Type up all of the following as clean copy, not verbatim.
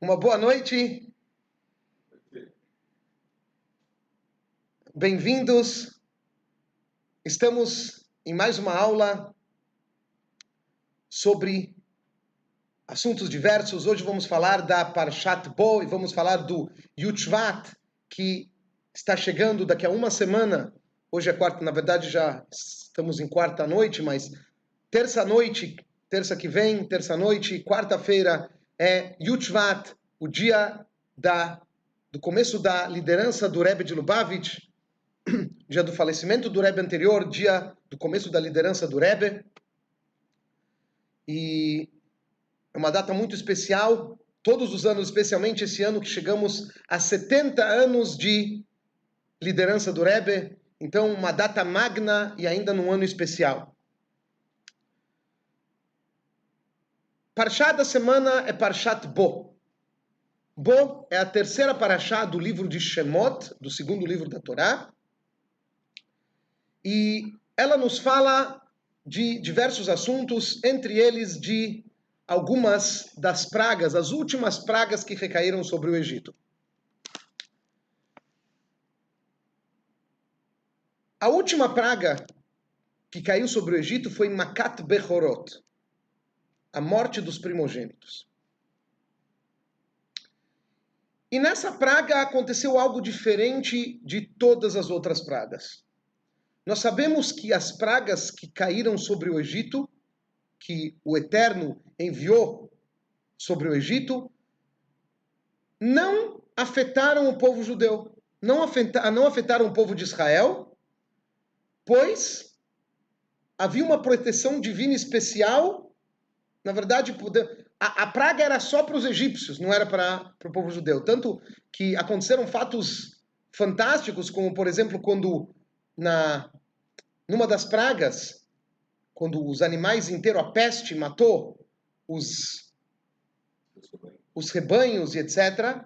Uma boa noite. Bem-vindos. Estamos em mais uma aula sobre assuntos diversos. Hoje vamos falar da Parshat Bo e vamos falar do Yud Shvat, que está chegando daqui a uma semana. Hoje é quarta, na verdade já estamos em quarta noite, mas terça-noite, terça que vem, terça-noite, quarta-feira é Yud Shvat, o dia do começo da liderança do Rebbe de Lubavitch, dia do falecimento do Rebbe anterior, dia do começo da liderança do Rebbe. E é uma data muito especial, todos os anos, especialmente esse ano que chegamos a 70 anos de liderança do Rebbe. Então, uma data magna e ainda num ano especial. Parshá da semana é Parshat Bo. Bo é a terceira parashá do livro de Shemot, do segundo livro da Torá. E ela nos fala de diversos assuntos, entre eles de algumas das pragas, as últimas pragas que recaíram sobre o Egito. A última praga que caiu sobre o Egito foi Makat Bechorot, a morte dos primogênitos. E nessa praga aconteceu algo diferente de todas as outras pragas. Nós sabemos que as pragas que caíram sobre o Egito, que o Eterno enviou sobre o Egito, não afetaram o povo judeu, não afetaram o povo de Israel, pois havia uma proteção divina especial. Na verdade, a praga era só para os egípcios, não era para o povo judeu. Tanto que aconteceram fatos fantásticos, como, por exemplo, quando numa das pragas, quando os animais inteiros, a peste matou os rebanhos e etc.,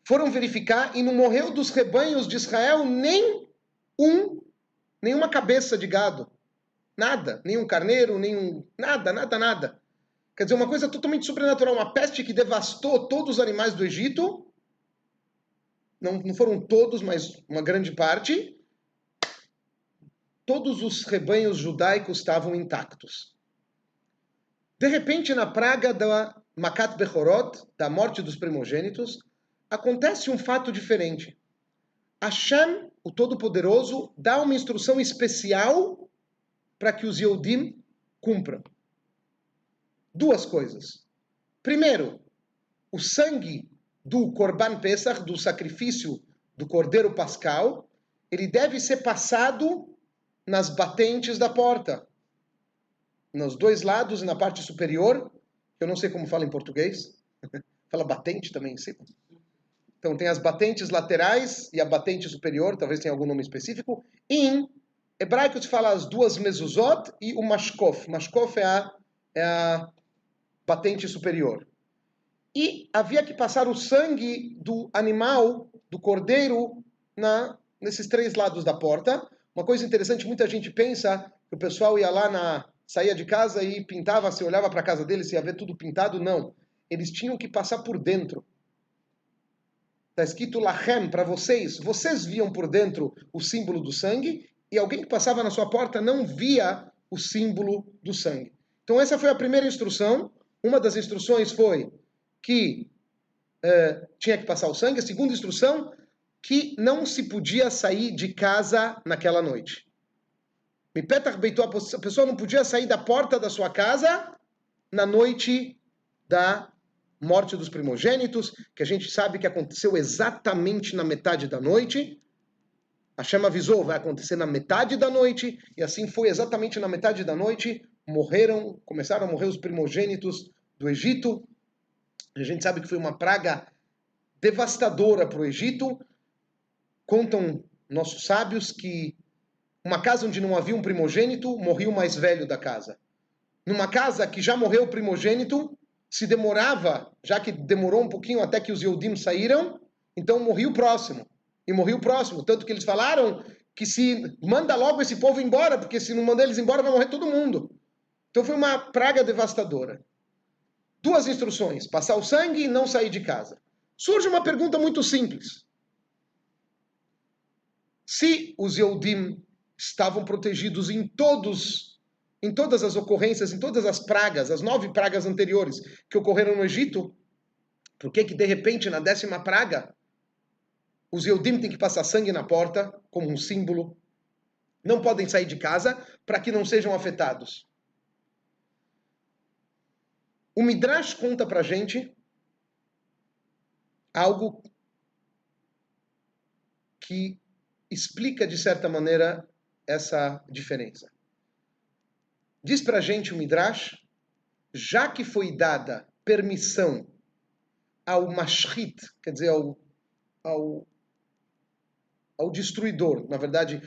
foram verificar e não morreu dos rebanhos de Israel nenhuma cabeça de gado. Nada, nenhum carneiro, nada. Quer dizer, uma coisa totalmente sobrenatural, uma peste que devastou todos os animais do Egito, não foram todos, mas uma grande parte. Todos os rebanhos judaicos estavam intactos. De repente, na praga da Makat Bechorot, da morte dos primogênitos, acontece um fato diferente. Hashem, o Todo-Poderoso, dá uma instrução especial para que os Yehudim cumpram. Duas coisas. Primeiro, o sangue do Korban Pesach, do sacrifício do Cordeiro Pascal, ele deve ser passado nas batentes da porta. Nos dois lados e na parte superior, eu não sei como fala em português. Fala batente também, sim. Então tem as batentes laterais e a batente superior, talvez tenha algum nome específico. Em hebraico se fala as duas mezuzot e o mashkof. Mashkof é a batente superior. E havia que passar o sangue do animal, do cordeiro, nesses três lados da porta. Uma coisa interessante, muita gente pensa que o pessoal ia lá, saía de casa e pintava, se olhava para a casa deles, se ia ver tudo pintado. Não. Eles tinham que passar por dentro. Está escrito Lachem, para vocês. Vocês viam por dentro o símbolo do sangue e alguém que passava na sua porta não via o símbolo do sangue. Então essa foi a primeira instrução. Uma das instruções foi que tinha que passar o sangue. A segunda instrução, que não se podia sair de casa naquela noite. A pessoa não podia sair da porta da sua casa na noite da morte dos primogênitos, que a gente sabe que aconteceu exatamente na metade da noite. Hashem avisou, vai acontecer na metade da noite, e assim foi exatamente na metade da noite. Começaram a morrer os primogênitos do Egito. A gente sabe que foi uma praga devastadora para o Egito. Contam nossos sábios que uma casa onde não havia um primogênito, morria o mais velho da casa. Numa casa que já morreu o primogênito, se demorava, já que demorou um pouquinho até que os Yehudim saíram, então morria o próximo. E morria o próximo. Tanto que eles falaram que se manda logo esse povo embora, porque se não mandar eles embora vai morrer todo mundo. Então foi uma praga devastadora. Duas instruções, passar o sangue e não sair de casa. Surge uma pergunta muito simples. Se os Yehudim estavam protegidos em todas as ocorrências, em todas as pragas, as 9 pragas anteriores que ocorreram no Egito, por que de repente na 10ª praga os Yehudim têm que passar sangue na porta como um símbolo? Não podem sair de casa para que não sejam afetados. O Midrash conta pra gente algo que explica, de certa maneira, essa diferença. Diz pra gente o Midrash, já que foi dada permissão ao mashrit, quer dizer, ao destruidor, na verdade,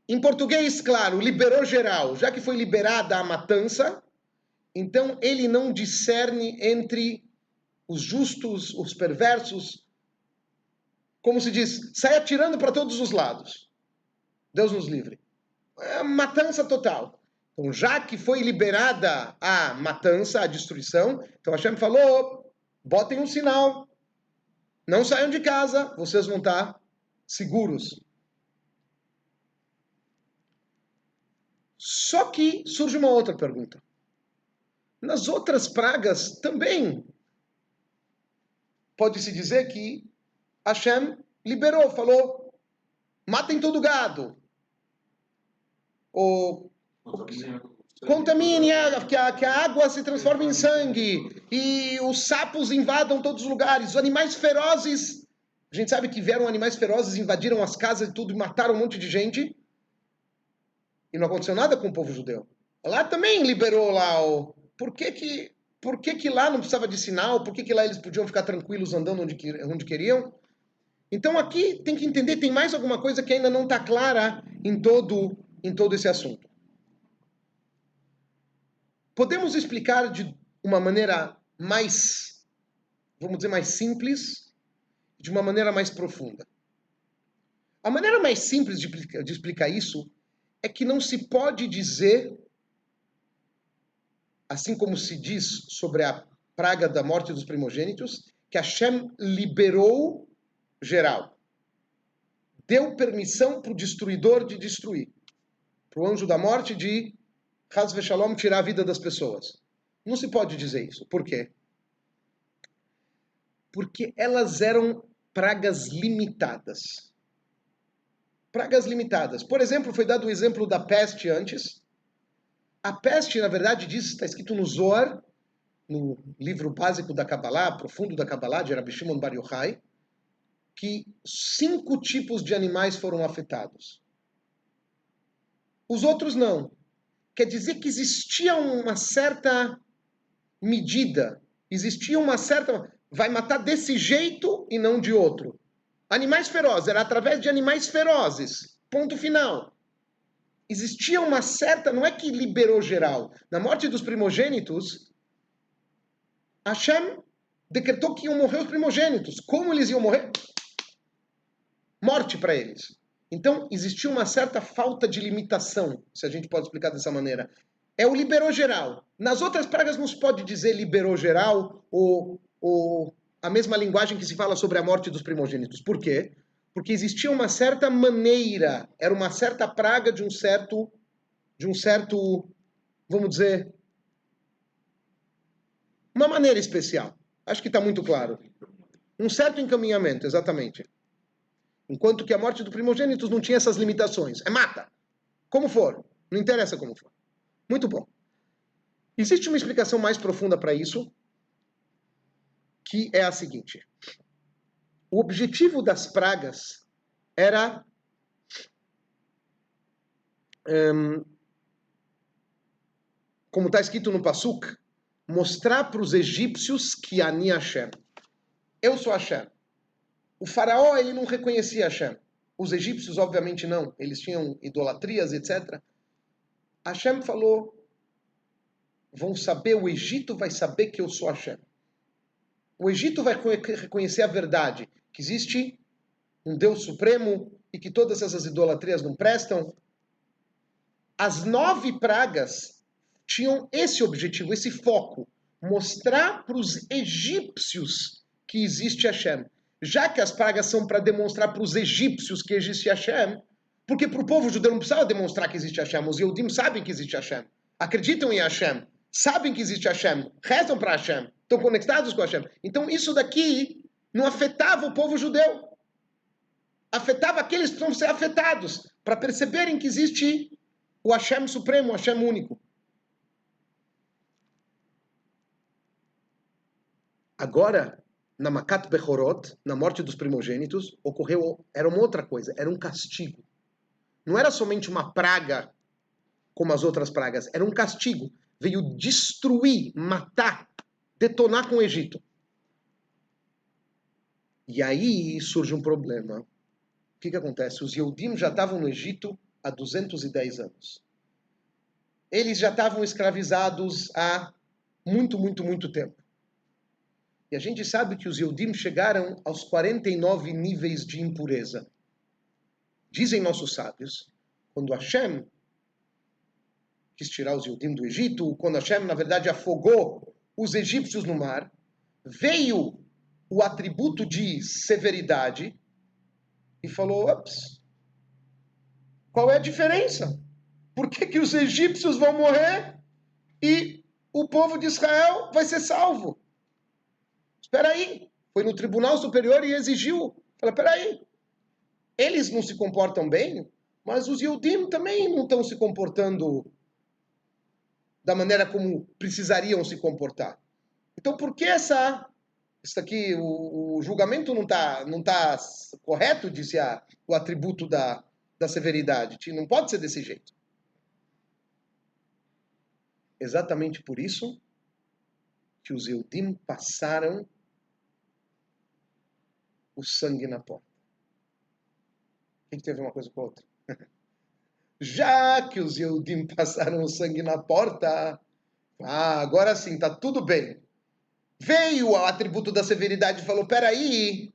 em português, claro, liberou geral, já que foi liberada a matança, então ele não discerne entre os justos, os perversos, como se diz, sai atirando para todos os lados. Deus nos livre. É matança total. Então, já que foi liberada a matança, a destruição, então Hashem falou, botem um sinal, não saiam de casa, vocês vão estar seguros. Só que surge uma outra pergunta. Nas outras pragas também pode-se dizer que Hashem liberou, falou, matem todo o gado. Ou contamine, que a água se transforme em sangue, e os sapos invadam todos os lugares, os animais ferozes, a gente sabe que vieram animais ferozes, invadiram as casas e tudo, e mataram um monte de gente, e não aconteceu nada com o povo judeu. Lá também liberou lá o... Por que lá não precisava de sinal? Por que lá eles podiam ficar tranquilos andando onde queriam? Então aqui tem que entender, tem mais alguma coisa que ainda não está clara em todo esse assunto. Podemos explicar de uma maneira mais, vamos dizer, mais simples, de uma maneira mais profunda. A maneira mais simples de explicar isso é que não se pode dizer, assim como se diz sobre a praga da morte dos primogênitos, que Hashem liberou geral. Deu permissão para o destruidor de destruir. Para o anjo da morte de Chas v'Shalom tirar a vida das pessoas. Não se pode dizer isso. Por quê? Porque elas eram pragas limitadas. Pragas limitadas. Por exemplo, foi dado o exemplo da peste antes. A peste, na verdade, está escrito no Zohar, no livro básico da Kabbalah, profundo da Kabbalah, de Rabbi Shimon Bar Yochai, que 5 tipos de animais foram afetados. Os outros não. Quer dizer que existia uma certa medida, existia uma certa... Vai matar desse jeito e não de outro. Animais ferozes, era através de animais ferozes. Ponto final. Existia uma certa... Não é que liberou geral. Na morte dos primogênitos, Hashem decretou que iam morrer os primogênitos. Como eles iam morrer? Morte para eles. Então, existia uma certa falta de limitação, se a gente pode explicar dessa maneira. É o liberou geral. Nas outras pragas não se pode dizer liberou geral ou a mesma linguagem que se fala sobre a morte dos primogênitos. Por quê? Porque existia uma certa maneira, era uma certa praga de um certo, vamos dizer, uma maneira especial. Acho que está muito claro. Um certo encaminhamento, exatamente. Enquanto que a morte do primogênito não tinha essas limitações. É mata. Como for. Não interessa como for. Muito bom. Existe uma explicação mais profunda para isso, que é a seguinte. O objetivo das pragas era como está escrito no Pasuk, mostrar para os egípcios que Ani Hashem. Eu sou Hashem. O faraó, ele não reconhecia Hashem. Os egípcios, obviamente, não. Eles tinham idolatrias, etc. Hashem falou, vão saber, o Egito vai saber que eu sou Hashem. O Egito vai reconhecer a verdade, que existe um Deus supremo e que todas essas idolatrias não prestam. As 9 pragas tinham esse objetivo, esse foco, mostrar para os egípcios que existe Hashem. Já que as pragas são para demonstrar para os egípcios que existe Hashem, porque para o povo judeu não precisava demonstrar que existe Hashem. Os Yehudim sabem que existe Hashem. Acreditam em Hashem. Sabem que existe Hashem. Rezam para Hashem. Estão conectados com Hashem. Então isso daqui não afetava o povo judeu. Afetava aqueles que precisam ser afetados, para perceberem que existe o Hashem Supremo, o Hashem único. Agora, na Makat Bechorot, na morte dos primogênitos, era uma outra coisa, era um castigo. Não era somente uma praga, como as outras pragas, era um castigo. Veio destruir, matar, detonar com o Egito. E aí surge um problema. O que acontece? Os Yehudim já estavam no Egito há 210 anos. Eles já estavam escravizados há muito tempo. E a gente sabe que os Yehudim chegaram aos 49 níveis de impureza. Dizem nossos sábios, quando Hashem quis tirar os Yehudim do Egito, quando Hashem, na verdade, afogou os egípcios no mar, veio o atributo de severidade e falou, ops, qual é a diferença? Por que os egípcios vão morrer e o povo de Israel vai ser salvo? Espera aí. Foi no Tribunal Superior e exigiu. Fala, espera aí. Eles não se comportam bem, mas os Yehudim também não estão se comportando da maneira como precisariam se comportar. Então, por que isso aqui, o julgamento não tá correto, disse o atributo da severidade. Não pode ser desse jeito. Exatamente por isso que os Yehudim passaram o sangue na porta. O que tem a ver uma coisa com a outra? Já que os Yehudim passaram o sangue na porta, agora sim, tá tudo bem. Veio o atributo da severidade e falou, peraí,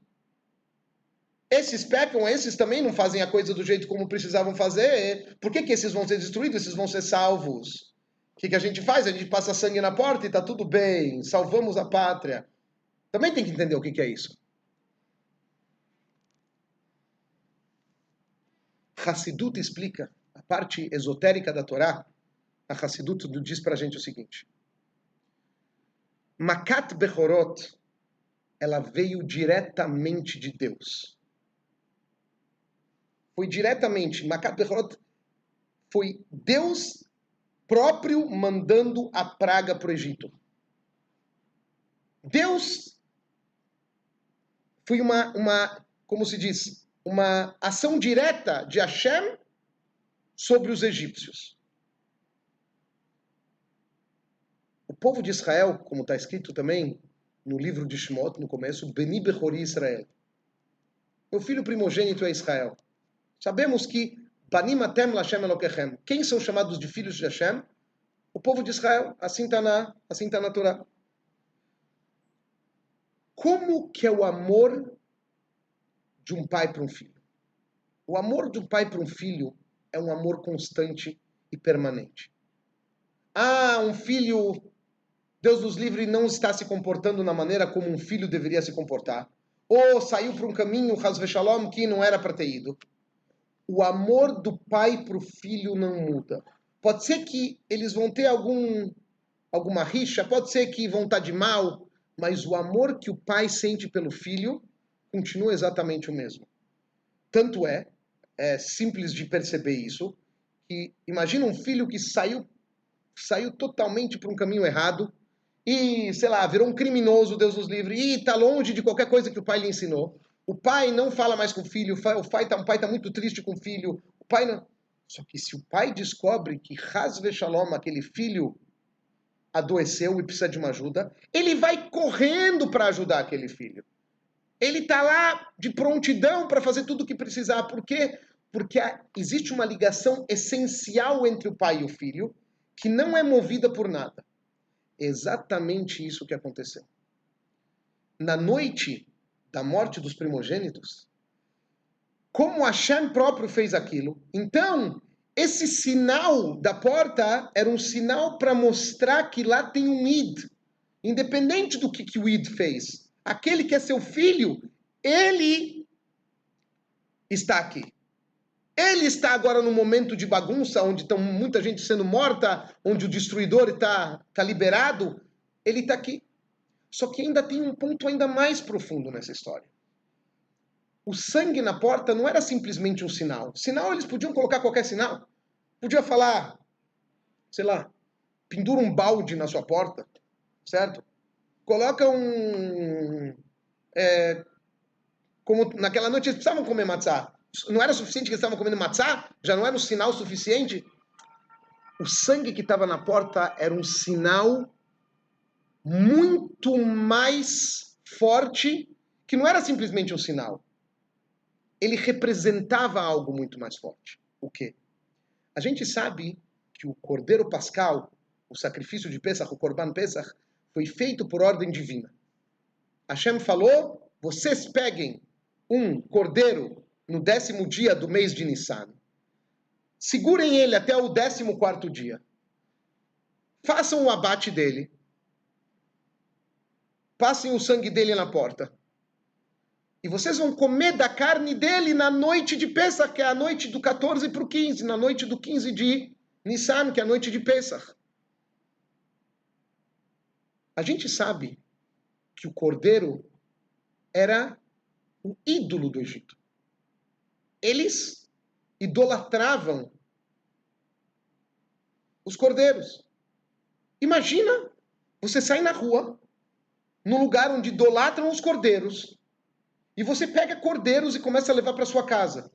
esses pecam, esses também não fazem a coisa do jeito como precisavam fazer, por que esses vão ser destruídos, esses vão ser salvos? O que a gente faz? A gente passa sangue na porta e tá tudo bem, salvamos a pátria. Também tem que entender o que é isso. Hassidut explica, a parte esotérica da Torá, a Hassidut diz pra gente o seguinte. Makat Bechorot, ela veio diretamente de Deus. Foi diretamente, Makat Bechorot foi Deus próprio mandando a praga para o Egito. Deus foi como se diz, uma ação direta de Hashem sobre os egípcios. O povo de Israel, como está escrito também no livro de Shemot, no começo, Beni Bechori Israel. Meu filho primogênito é Israel. Sabemos que Banim Atem Lashem Elokechem. Quem são chamados de filhos de Hashem? O povo de Israel. Assim está na Torá. Como que é o amor de um pai para um filho? O amor de um pai para um filho é um amor constante e permanente. Um filho, Deus nos livre, não está se comportando na maneira como um filho deveria se comportar. Ou saiu para um caminho, Chas v'Shalom, que não era para ter ido. O amor do pai para o filho não muda. Pode ser que eles vão ter alguma rixa, pode ser que vão estar de mal, mas o amor que o pai sente pelo filho continua exatamente o mesmo. Tanto é simples de perceber isso, que imagina um filho que saiu totalmente para um caminho errado e, sei lá, virou um criminoso, Deus nos livre, e está longe de qualquer coisa que o pai lhe ensinou. O pai não fala mais com o filho, o pai tá muito triste com o filho, o pai não... Só que se o pai descobre que Chas v'Shalom, aquele filho adoeceu e precisa de uma ajuda, ele vai correndo para ajudar aquele filho. Ele está lá de prontidão para fazer tudo o que precisar. Por quê? Porque existe uma ligação essencial entre o pai e o filho que não é movida por nada. Exatamente isso que aconteceu. Na noite da morte dos primogênitos, como Hashem próprio fez aquilo, então esse sinal da porta era um sinal para mostrar que lá tem um id. independente do que o Id fez, aquele que é seu filho, ele está aqui. Ele está agora num momento de bagunça, onde está muita gente sendo morta, onde o destruidor está liberado. Ele está aqui. Só que ainda tem um ponto ainda mais profundo nessa história. O sangue na porta não era simplesmente um sinal. Sinal, eles podiam colocar qualquer sinal. Podia falar, sei lá, pendura um balde na sua porta, certo? Coloca como naquela noite eles precisavam comer matzá. Não era suficiente que eles estavam comendo matzá? Já não era um sinal suficiente? O sangue que estava na porta era um sinal muito mais forte, que não era simplesmente um sinal. Ele representava algo muito mais forte. O quê? A gente sabe que o Cordeiro Pascal, o sacrifício de Pesach, o Korban Pesach, foi feito por ordem divina. Hashem falou, vocês peguem um cordeiro no 10º dia do mês de Nissan. Segurem ele até o 14º dia. Façam o abate dele. Passem o sangue dele na porta. E vocês vão comer da carne dele na noite de Pesach, que é a noite do 14 para o 15, na noite do 15 de Nissan, que é a noite de Pesach. A gente sabe que o cordeiro era o ídolo do Egito. Eles idolatravam os cordeiros. Imagina você sair na rua, num lugar onde idolatram os cordeiros, e você pega cordeiros e começa a levar para sua casa.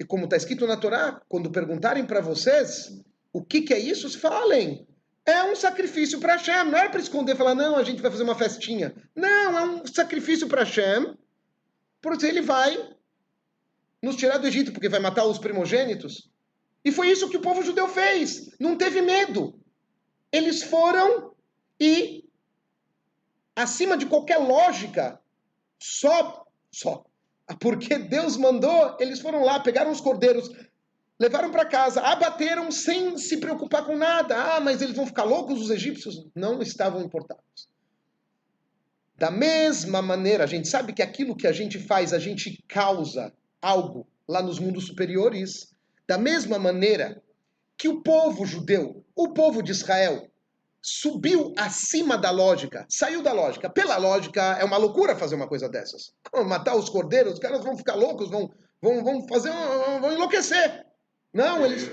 E como está escrito na Torá, quando perguntarem para vocês o que é isso, falem. É um sacrifício para Hashem. Não é para esconder e falar, não, a gente vai fazer uma festinha. Não, é um sacrifício para Hashem, porque ele vai nos tirar do Egito, porque vai matar os primogênitos. E foi isso que o povo judeu fez. Não teve medo. Eles foram e, acima de qualquer lógica, só, porque Deus mandou, eles foram lá, pegaram os cordeiros, levaram para casa, abateram sem se preocupar com nada. Ah, mas eles vão ficar loucos, os egípcios? Não estavam importados. Da mesma maneira, a gente sabe que aquilo que a gente faz, a gente causa algo lá nos mundos superiores. Da mesma maneira que o povo judeu, o povo de Israel, subiu acima da lógica, saiu da lógica. Pela lógica, é uma loucura fazer uma coisa dessas. Matar os cordeiros, os caras vão ficar loucos, vão enlouquecer. Não, eles...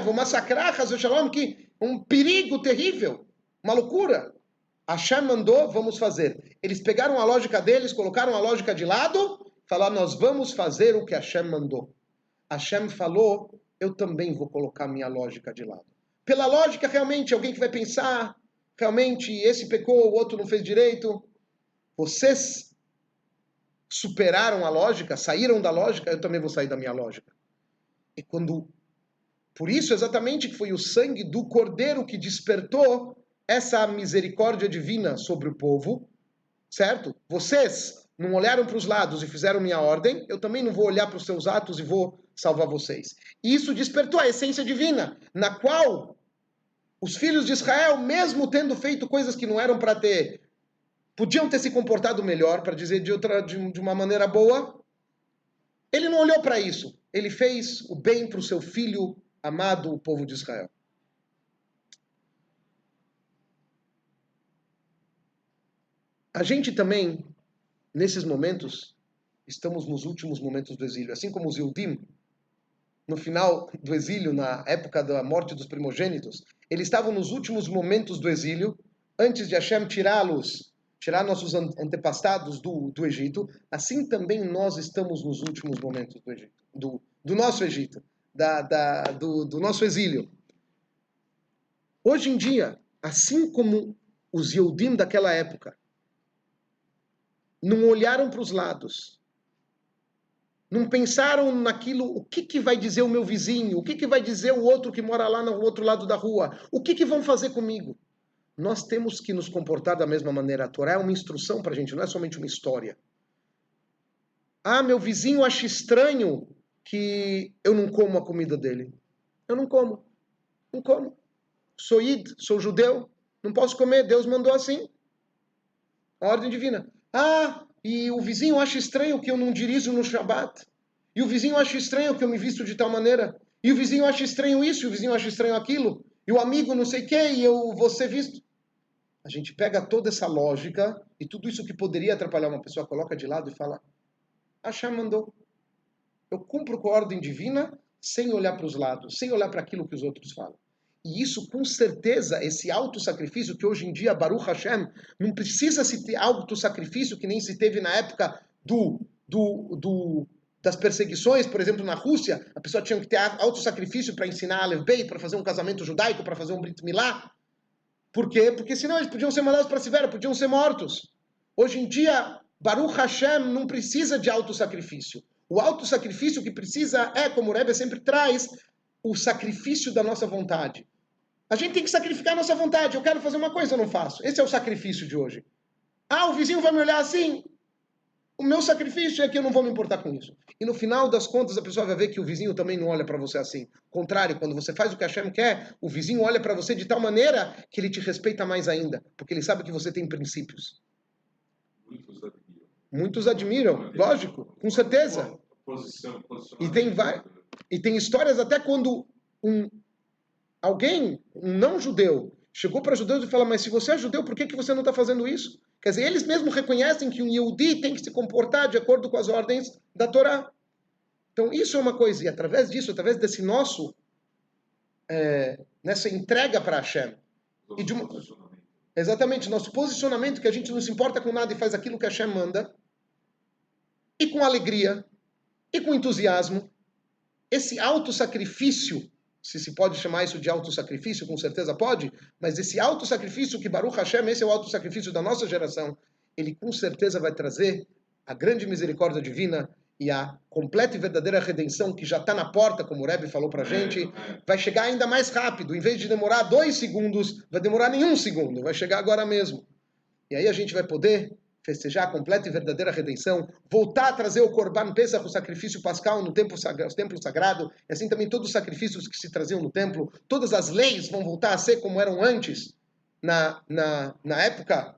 vão massacrar, Hazel Shalom, que um perigo terrível, uma loucura. Hashem mandou, vamos fazer. Eles pegaram a lógica deles, colocaram a lógica de lado, falaram, nós vamos fazer o que Hashem mandou. Hashem falou, eu também vou colocar minha lógica de lado. Pela lógica, realmente, alguém que vai pensar, realmente, esse pecou, o outro não fez direito. Vocês superaram a lógica, saíram da lógica, eu também vou sair da minha lógica. E por isso, exatamente, que foi o sangue do cordeiro que despertou essa misericórdia divina sobre o povo, certo? Vocês não olharam para os lados e fizeram minha ordem, eu também não vou olhar para os seus atos e vou salvar vocês. E isso despertou a essência divina, na qual os filhos de Israel, mesmo tendo feito coisas que não eram para ter, podiam ter se comportado melhor, para dizer de uma maneira boa, ele não olhou para isso. Ele fez o bem para o seu filho amado, o povo de Israel. A gente também, nesses momentos, estamos nos últimos momentos do exílio. Assim como os Yehudim, no final do exílio, na época da morte dos primogênitos, eles estavam nos últimos momentos do exílio, antes de Hashem tirar nossos antepassados do Egito. Assim também nós estamos nos últimos momentos do Egito, do nosso Egito, do nosso exílio. Hoje em dia, assim como os Yehudim daquela época, não olharam para os lados, não pensaram naquilo, o que vai dizer o meu vizinho, o que vai dizer o outro que mora lá no outro lado da rua, o que vão fazer comigo? Nós temos que nos comportar da mesma maneira. A Torá é uma instrução para a gente, não é somente uma história. Ah, meu vizinho acha estranho que eu não como a comida dele. Eu não como. Não como. Sou judeu. Não posso comer, Deus mandou assim. A ordem divina. Ah, e o vizinho acha estranho que eu não dirijo no Shabat. E o vizinho acha estranho que eu me visto de tal maneira. E o vizinho acha estranho isso, e o vizinho acha estranho aquilo. E o amigo não sei o quê, e eu vou ser visto. A gente pega toda essa lógica e tudo isso que poderia atrapalhar uma pessoa, coloca de lado e fala, Hashem mandou. Eu cumpro com a ordem divina sem olhar para os lados, sem olhar para aquilo que os outros falam. E isso, com certeza, esse auto-sacrifício que hoje em dia, Baruch Hashem, não precisa se ter auto-sacrifício que nem se teve na época das perseguições, por exemplo, na Rússia, a pessoa tinha que ter auto-sacrifício para ensinar Aleph Beit, para fazer um casamento judaico, para fazer um Brit Milá. Por quê? Porque senão eles podiam ser mandados para a Sibéria, podiam ser mortos. Hoje em dia, Baruch Hashem não precisa de auto-sacrifício. O auto-sacrifício que precisa é, como o Rebbe sempre traz, o sacrifício da nossa vontade. A gente tem que sacrificar a nossa vontade. Eu quero fazer uma coisa, eu não faço. Esse é o sacrifício de hoje. Ah, o vizinho vai me olhar assim. O meu sacrifício é que eu não vou me importar com isso. E no final das contas, a pessoa vai ver que o vizinho também não olha para você assim. Contrário, quando você faz o que Hashem quer, o vizinho olha para você de tal maneira que ele te respeita mais ainda. Porque ele sabe que você tem princípios. Muitos admiram, lógico, com certeza. E tem histórias até quando alguém, um não-judeu, chegou para judeus e falou, mas se você é judeu, por que você não está fazendo isso? Quer dizer, eles mesmos reconhecem que um Yehudi tem que se comportar de acordo com as ordens da Torá. Então, isso é uma coisa. E através disso, através desse nosso, nessa entrega para Hashem, exatamente, nosso posicionamento, que a gente não se importa com nada e faz aquilo que Hashem manda, e com alegria, e com entusiasmo, esse autossacrifício, se pode chamar isso de autossacrifício, com certeza pode, mas esse autossacrifício que Baruch Hashem, esse é o autossacrifício da nossa geração, ele com certeza vai trazer a grande misericórdia divina e a completa e verdadeira redenção que já está na porta, como o Rebbe falou para a gente, vai chegar ainda mais rápido. Em vez de demorar 2 segundos, vai demorar nenhum segundo, vai chegar agora mesmo. E aí a gente vai poder festejar a completa e verdadeira redenção, voltar a trazer o Corban Pesach, o sacrifício pascal no templo sagrado, e assim também todos os sacrifícios que se traziam no templo, todas as leis vão voltar a ser como eram antes, na época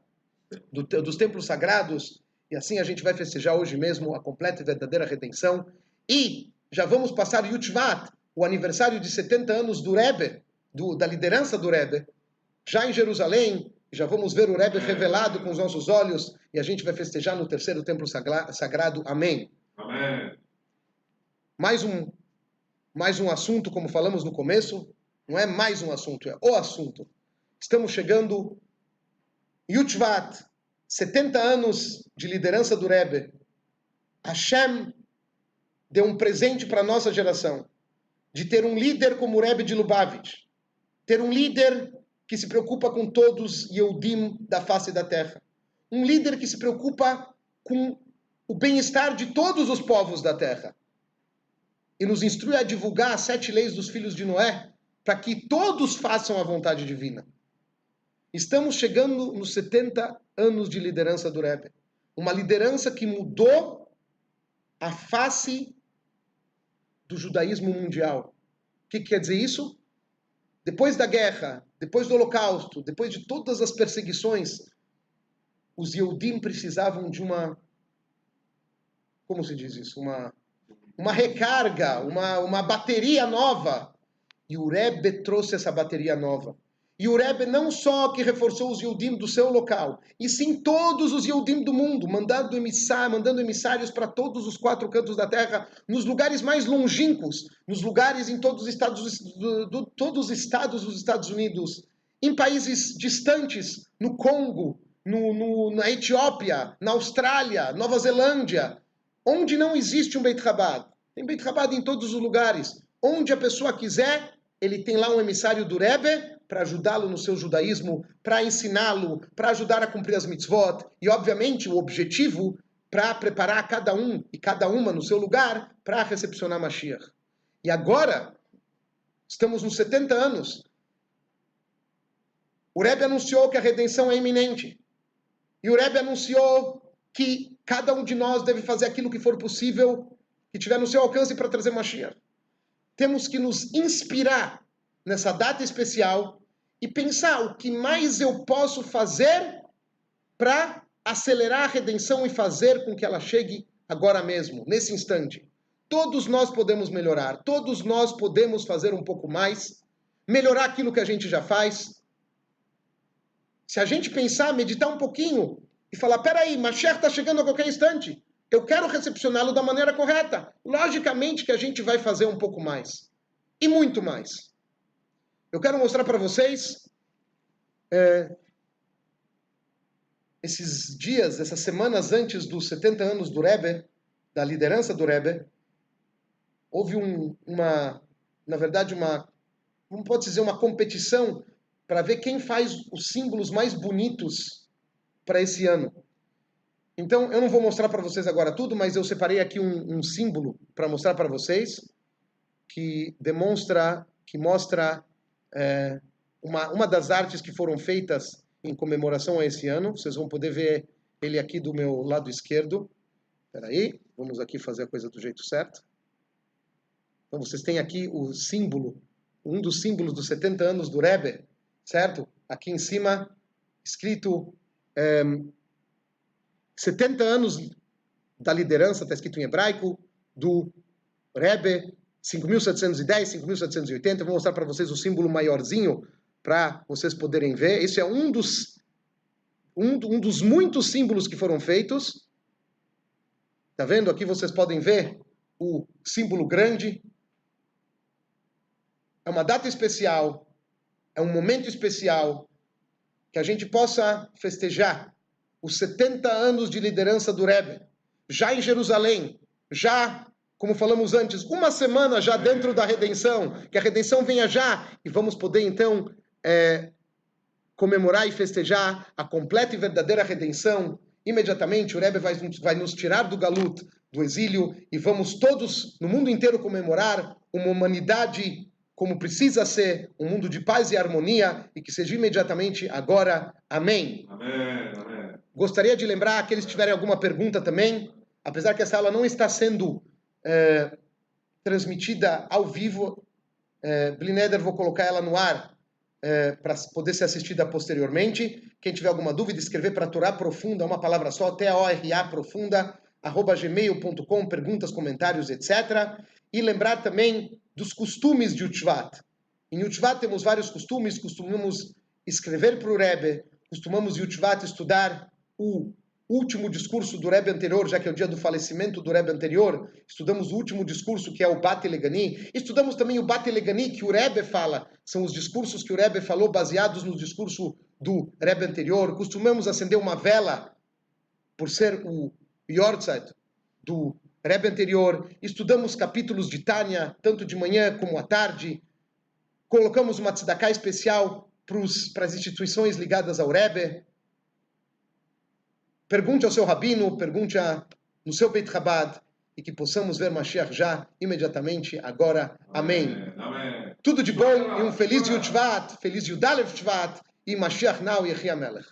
dos templos sagrados, e assim a gente vai festejar hoje mesmo a completa e verdadeira redenção, e já vamos passar Yud Shvat, o aniversário de 70 anos do Rebbe, da liderança do Rebbe, já em Jerusalém. Já vamos ver o Rebbe revelado com os nossos olhos e a gente vai festejar no terceiro templo sagrado. Amém. Amém. Mais um assunto, como falamos no começo. Não é mais um assunto, é o assunto. Estamos chegando Yud Shvat, 70 anos de liderança do Rebbe. Hashem deu um presente para a nossa geração, de ter um líder como o Rebbe de Lubavitch, ter um líder que se preocupa com todos Yehudim da face da terra. Um líder que se preocupa com o bem-estar de todos os povos da terra. E nos instrui a divulgar as 7 leis dos filhos de Noé, para que todos façam a vontade divina. Estamos chegando nos 70 anos de liderança do Rebbe. Uma liderança que mudou a face do judaísmo mundial. O que quer dizer isso? Depois da guerra, depois do Holocausto, depois de todas as perseguições, os Yehudim precisavam de como se diz isso? Uma recarga, uma bateria nova. E o Rebbe trouxe essa bateria nova. E o Rebbe não só que reforçou os Yehudim do seu local, e sim todos os Yehudim do mundo, mandando emissários para todos os 4 cantos da terra, nos lugares mais longínquos, nos lugares em todos os estados dos Estados Unidos, em países distantes, no Congo, na Etiópia, na Austrália, Nova Zelândia, onde não existe um Beit Chabad. Tem Beit Chabad em todos os lugares. Onde a pessoa quiser, ele tem lá um emissário do Rebbe para ajudá-lo no seu judaísmo, para ensiná-lo, para ajudar a cumprir as mitzvot. E, obviamente, o objetivo para preparar cada um e cada uma no seu lugar para recepcionar Mashiach. E agora, estamos nos 70 anos. O Rebbe anunciou que a redenção é iminente. E o Rebbe anunciou que cada um de nós deve fazer aquilo que for possível, que tiver no seu alcance para trazer Mashiach. Temos que nos inspirar nessa data especial e pensar o que mais eu posso fazer para acelerar a redenção e fazer com que ela chegue agora mesmo, nesse instante. Todos nós podemos melhorar, todos nós podemos fazer um pouco mais, melhorar aquilo que a gente já faz. Se a gente pensar, meditar um pouquinho e falar, peraí, Mashiach está chegando a qualquer instante, eu quero recepcioná-lo da maneira correta. Logicamente que a gente vai fazer um pouco mais. E muito mais. Eu quero mostrar para vocês esses dias, essas semanas antes dos 70 anos do Rebbe, da liderança do Rebbe, houve na verdade, como pode dizer, uma competição para ver quem faz os símbolos mais bonitos para esse ano. Então, eu não vou mostrar para vocês agora tudo, mas eu separei aqui um símbolo para mostrar para vocês, que mostra uma das artes que foram feitas em comemoração a esse ano. Vocês vão poder ver ele aqui do meu lado esquerdo. Espera aí, vamos aqui fazer a coisa do jeito certo. Então, vocês têm aqui o símbolo, um dos símbolos dos 70 anos do Rebbe, certo? Aqui em cima, escrito 70 anos da liderança, está escrito em hebraico, do Rebbe, 5.710, 5.780. Eu vou mostrar para vocês o símbolo maiorzinho, para vocês poderem ver. Esse é um dos muitos símbolos que foram feitos. Tá vendo? Aqui vocês podem ver o símbolo grande. É uma data especial, é um momento especial, que a gente possa festejar os 70 anos de liderança do Rebbe, já em Jerusalém, já, como falamos antes, uma semana já dentro da redenção, que a redenção venha já, e vamos poder então comemorar e festejar a completa e verdadeira redenção. Imediatamente o Rebbe vai nos tirar do galut, do exílio, e vamos todos, no mundo inteiro, comemorar uma humanidade como precisa ser, um mundo de paz e harmonia, e que seja imediatamente agora. Amém. Amém, amém. Gostaria de lembrar, aqueles que tiverem alguma pergunta também, apesar que essa aula não está sendo transmitida ao vivo, Blineder, vou colocar ela no ar para poder ser assistida posteriormente. Quem tiver alguma dúvida, escrever para Torá Profunda, uma palavra só, TORA Profunda, @gmail.com, perguntas, comentários, etc. E lembrar também dos costumes de Utzvat. Em Utzvat temos vários costumes, costumamos escrever para o Rebbe, costumamos em Utzvat estudar o último discurso do Rebbe anterior, já que é o dia do falecimento do Rebbe anterior, estudamos o último discurso, que é o Bat Legani, estudamos também o Bat Legani, que o Rebbe fala, são os discursos que o Rebbe falou baseados no discurso do Rebbe anterior, costumamos acender uma vela, por ser o Yortzeit do Rebbe anterior, estudamos capítulos de Tânia, tanto de manhã como à tarde, colocamos uma tzedakah especial para as instituições ligadas ao Rebbe. Pergunte ao seu rabino, pergunte no seu Beit Chabad, e que possamos ver Mashiach já, imediatamente, agora. Amém. Amém. Tudo de bom e um feliz Yud Shvat, feliz Yud Aleph Shvat, e Mashiach now Yehi HaMelech.